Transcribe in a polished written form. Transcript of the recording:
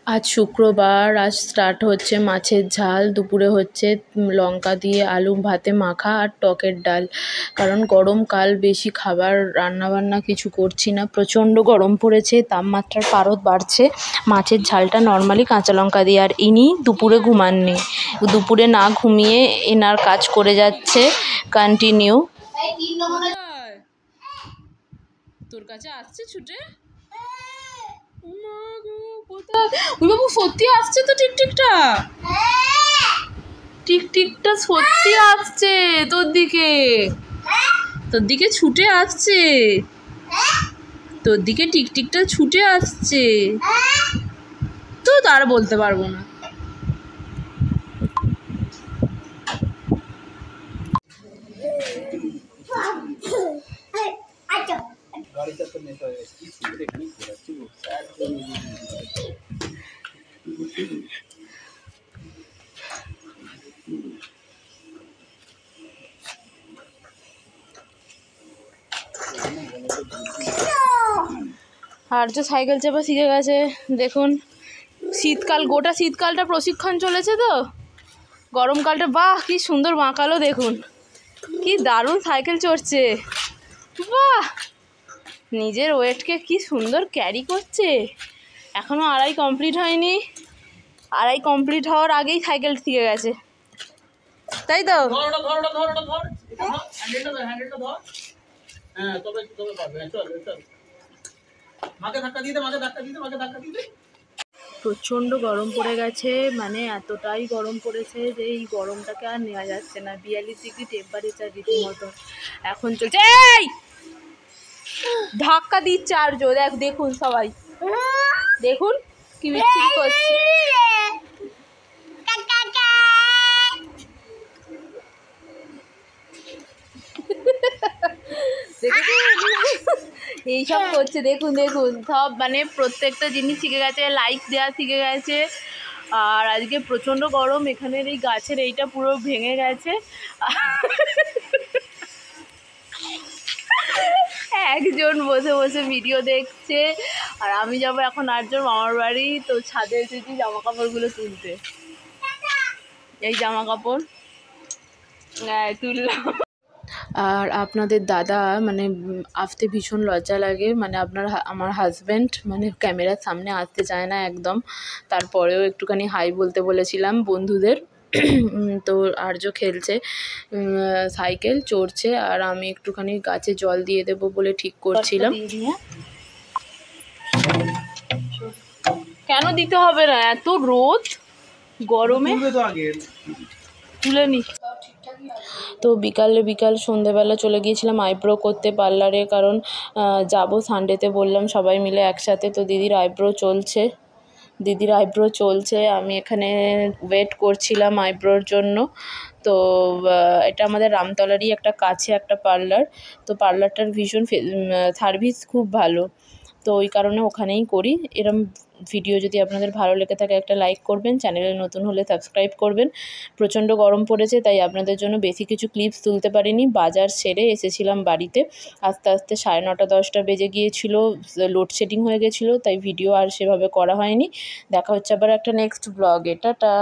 আজ শুক্রবার, আজ স্টার্ট হচ্ছে মাছের ঝাল, দুপুরে হচ্ছে লঙ্কা দিয়ে আলু ভাতে মাখা আর টকের ডাল। কারণ গরমকাল, বেশি খাবার রান্নাবান্না কিছু করছি না, প্রচণ্ড গরম পড়েছে, তাপমাত্রার পারদ বাড়ছে। মাছের ঝালটা নর্মালি কাঁচা লঙ্কা দিয়ে। আর ইনি দুপুরে ঘুমাননি, দুপুরে না ঘুমিয়ে এনার কাজ করে যাচ্ছে কন্টিনিউ। তোর কাছে আসছে ছুটে? বাবু সত্যি আসছে তো টিকটিকটা? টিকটিকটা সত্যি আসছে তোর দিকে, তোর দিকে ছুটে আসছে, তোর দিকে টিকটিকটা ছুটে আসছে। তো তার বলতে পারবো না। আর যে সাইকেল চাপা শিখে গেছে দেখুন। শীতকাল, গোটা শীতকালটা প্রশিক্ষণ চলেছে তো, গরমকালটা বাহ কি সুন্দর বাঁকালো, দেখুন কি দারুণ সাইকেল চড়ছে, বাহ নিজের ওয়েটকে কি সুন্দর ক্যারি করছে। এখনও আড়াই কমপ্লিট হয়নি, আড়াই কমপ্লিট হওয়ার আগেই সাইকেল শিখে গেছে, তাই তো? প্রচণ্ড গরম পড়ে গেছে, মানে এতটাই গরম পড়েছে যে এই গরমটাকে আর নেওয়া যাচ্ছে না। 42 ডিগ্রি টেম্পারেচার রীতিমতো এখন চলছে। এই ধাক্কা দিচ্ছে আর জো, দেখুন সবাই দেখুন কি বিচ্ছিরি করছে। এইসব করছে দেখুন দেখুন, সব মানে প্রত্যেকটা জিনিস শিখে গেছে, লাইক দেওয়া শিখে গেছে। আর আজকে প্রচণ্ড গরম, এখানের এই গাছের এইটা পুরো ভেঙে গেছে। একজন বসে বসে ভিডিও দেখছে, আর আমি যাবো এখন আটজন মামার বাড়ি, তো ছাদে এসেছি জামা কাপড়গুলো তুলতে। এই জামা কাপড় তুললাম। আর আপনাদের দাদা মানে আসতে ভীষণ লজ্জা লাগে, মানে আমার হাজব্যান্ড মানে ক্যামেরার সামনে আসতে চায় না একদম। তারপরেও একটুখানি হাই বলতে বলেছিলাম বন্ধুদের। তো আর্য খেলছে, সাইকেল চড়ছে, আর আমি একটুখানি গাছে জল দিয়ে দেবো বলে ঠিক করছিলাম। কেন দিতে হবে না, এত রোদ গরমে তুলে নি। তো বিকাল সন্ধেবেলা চলে গিয়েছিলাম আইব্রো করতে পার্লারে, কারণ যাব সানডেতে বললাম সবাই মিলে একসাথে। তো দিদির আইব্রো চলছে, আমি এখানে ওয়েট করছিলাম আইব্রোর জন্য। তো এটা আমাদের রামতলারই একটা কাছে একটা পার্লার, তো পার্লারটার ভীষণ সার্ভিস খুব ভালো, তো ওই কারণে ওখানেই করি। এরম ভিডিও যদি আপনাদের ভালো লেগে থাকে একটা লাইক করবেন, চ্যানেলে নতুন হলে সাবস্ক্রাইব করবেন। প্রচণ্ড গরম পড়েছে তাই আপনাদের জন্য বেশি কিছু ক্লিপস তুলতে পারিনি, বাজার সেরে এসেছিলাম বাড়িতে। আস্তে 9:30 10টা বেজে গিয়েছিল, লোডশেডিং হয়ে গেছিলো, তাই ভিডিও আর সেভাবে করা হয়নি। দেখা হচ্ছে আবার একটা নেক্সট ব্লগে, টাটা।